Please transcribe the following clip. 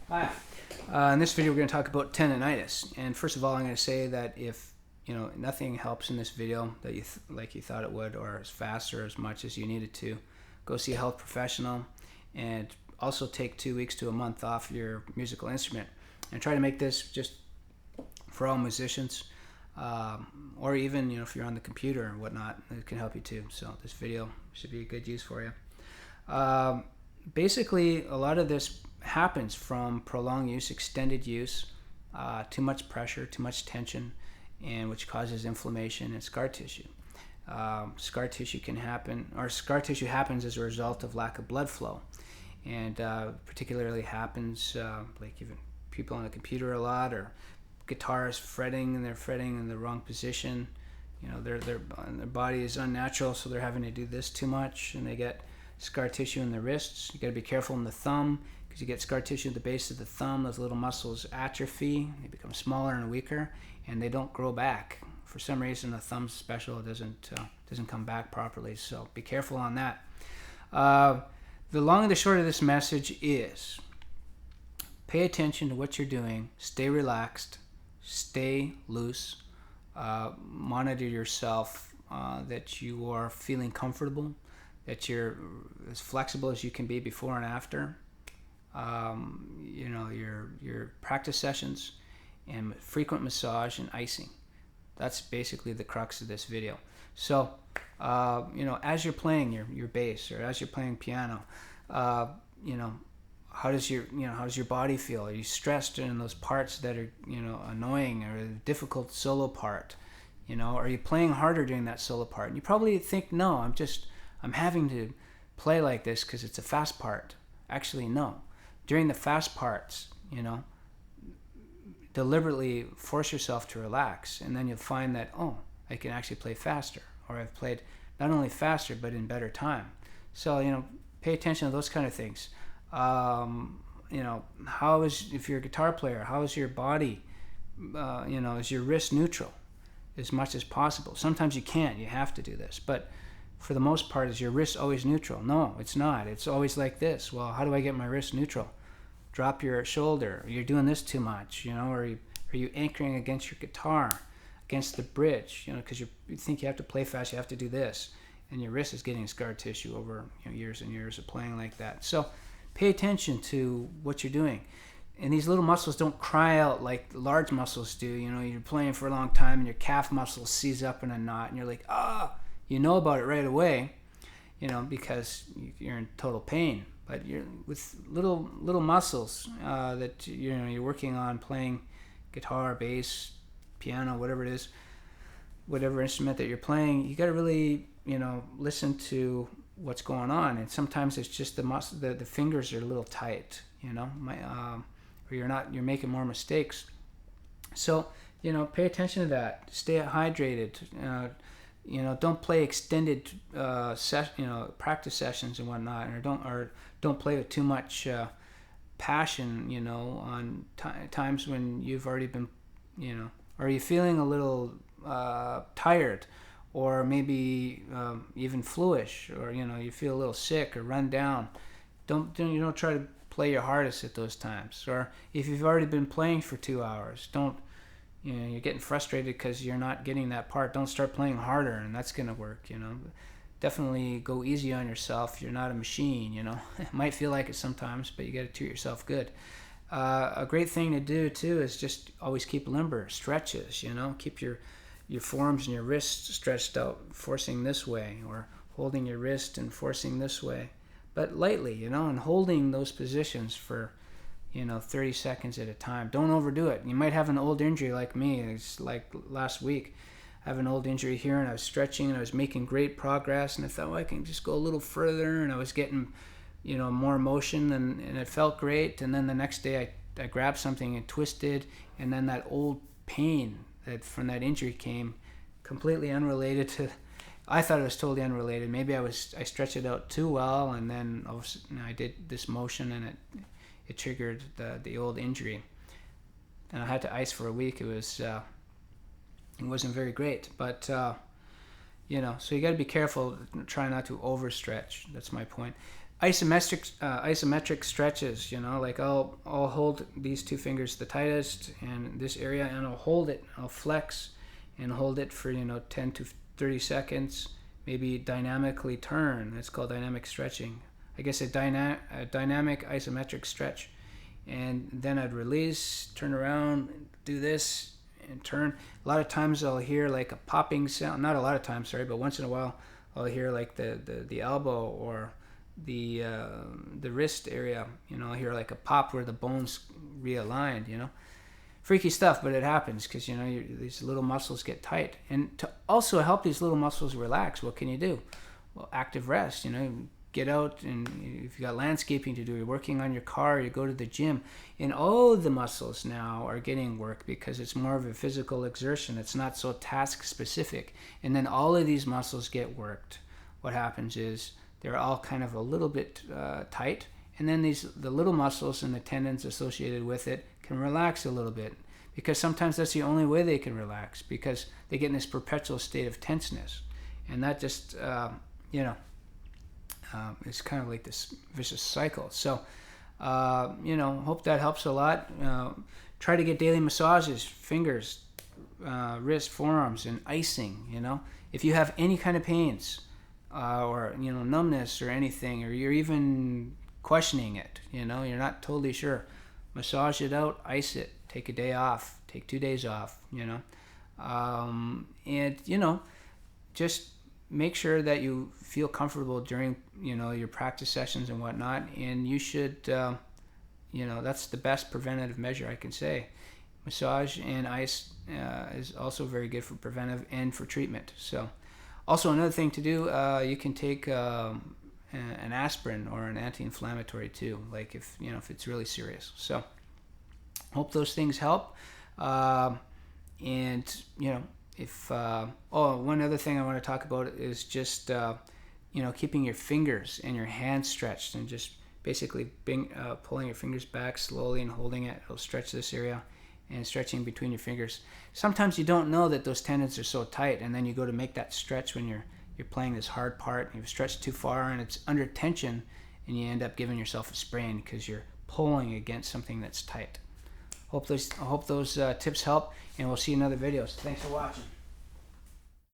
Hi. In this video, we're going to talk about tendonitis. And first of all, I'm going to say that if nothing helps in this video that you thought it would, or as fast or as much as you needed to, go see a health professional, and also take 2 weeks to a month off your musical instrument, and try to make this just for all musicians, or even if you're on the computer and whatnot, it can help you too. So this video should be a good use for you. Basically, a lot of this happens from prolonged use, extended use, too much pressure, too much tension, and which causes inflammation and scar tissue. Scar tissue happens as a result of lack of blood flow, and particularly happens like even people on the computer a lot, or guitarists fretting, and they're fretting in the wrong position. Their body is unnatural, so they're having to do this too much, and they get scar tissue in the wrists. You got to be careful in the thumb, because you get scar tissue at the base of the thumb. Those little muscles atrophy, they become smaller and weaker, and they don't grow back. For some reason, the thumb's special; it doesn't come back properly. So be careful on that. The long and the short of this message is: pay attention to what you're doing. Stay relaxed. Stay loose. Monitor yourself, that you are feeling comfortable, that you're as flexible as you can be before and after. Your practice sessions, and frequent massage and icing. That's basically the crux of this video. So, as you're playing your bass, or as you're playing piano, how does your body feel? Are you stressed in those parts that are annoying, or a difficult solo part? Are you playing harder during that solo part? And you probably think, no, I'm having to play like this because it's a fast part. Actually, no. During the fast parts, deliberately force yourself to relax, and then you'll find that, oh, I can actually play faster, or I've played not only faster but in better time. So pay attention to those kind of things. If you're a guitar player, how is your body? Is your wrist neutral as much as possible? Sometimes you can't. You have to do this, but for the most part, is your wrist always neutral? No, it's not. It's always like this. Well, how do I get my wrist neutral? Drop your shoulder. You're doing this too much, or are you anchoring against your guitar, against the bridge, because you think you have to play fast, you have to do this, and your wrist is getting scar tissue over years and years of playing like that. So pay attention to what you're doing. And these little muscles don't cry out like large muscles do. You're playing for a long time and your calf muscles seize up in a knot, and you're like, you know about it right away, because you're in total pain. But you're with little muscles that you're working on playing guitar, bass, piano, whatever it is, whatever instrument that you're playing. You got to really listen to what's going on. And sometimes it's just the fingers are a little tight, or you're making more mistakes. So pay attention to that. Stay hydrated. Don't play extended practice sessions and whatnot, or don't play with too much passion. On times when you've already been, are you feeling a little tired, or maybe even fluish, or you feel a little sick or run down? Don't try to play your hardest at those times. Or if you've already been playing for 2 hours, don't. You're getting frustrated because you're not getting that part. Don't start playing harder, and that's going to work. Definitely go easy on yourself. You're not a machine. It might feel like it sometimes, but you got to treat yourself good. A great thing to do too is just always keep limber stretches. Keep your forearms and your wrists stretched out, forcing this way, or holding your wrist and forcing this way, but lightly. And holding those positions for 30 seconds at a time. Don't overdo it. You might have an old injury like me. It's like last week. I have an old injury here, and I was stretching, and I was making great progress, and I thought, well, I can just go a little further, and I was getting, more motion, and it felt great. And then the next day I grabbed something and twisted, and then that old pain that from that injury came, completely unrelated to. I thought it was totally unrelated. Maybe I stretched it out too well, and then I did this motion, and it triggered the old injury, and I had to ice for a week. It wasn't very great, but so you got to be careful. Try not to overstretch. That's my point. Isometric stretches, you know, like I'll hold these two fingers the tightest and this area, and I'll hold it, I'll flex and hold it for, you know, 10 to 30 seconds, maybe dynamically turn. That's called dynamic stretching. I guess a dynamic isometric stretch. And then I'd release, turn around, do this, and turn. A lot of times I'll hear like a popping sound. Not a lot of times, sorry, but once in a while I'll hear like the elbow or the wrist area. You know, I'll hear like a pop where the bones realigned. You know, freaky stuff, but it happens because, you know, these little muscles get tight. And to also help these little muscles relax, what can you do? Well, active rest. You know, get out, and if you got landscaping to do, you're working on your car, you go to the gym, and all the muscles now are getting work because it's more of a physical exertion. It's not so task specific. And then all of these muscles get worked. What happens is they're all kind of a little bit tight, and then the little muscles and the tendons associated with it can relax a little bit, because sometimes that's the only way they can relax, because they get in this perpetual state of tenseness, and that just you know, it's kind of like this vicious cycle. So you know, hope that helps a lot. Try to get daily massages, fingers, wrist, forearms, and icing. You know, if you have any kind of pains or, you know, numbness or anything, or you're even questioning it, you know, you're not totally sure, massage it out, ice it, take a day off, take 2 days off, you know, and, you know, just make sure that you feel comfortable during, you know, your practice sessions and whatnot. And you should, you know, that's the best preventative measure I can say. Massage and ice is also very good for preventive and for treatment. So also another thing to do, you can take an aspirin or an anti-inflammatory too, like if, you know, if it's really serious. So hope those things help. And, you know, if one other thing I want to talk about is just you know, keeping your fingers and your hands stretched, and just basically pulling your fingers back slowly and holding it. It'll stretch this area, and stretching between your fingers. Sometimes you don't know that those tendons are so tight, and then you go to make that stretch when you're playing this hard part, and you've stretched too far and it's under tension, and you end up giving yourself a sprain because you're pulling against something that's tight. I hope those tips help, and we'll see you in other videos. Thanks for watching.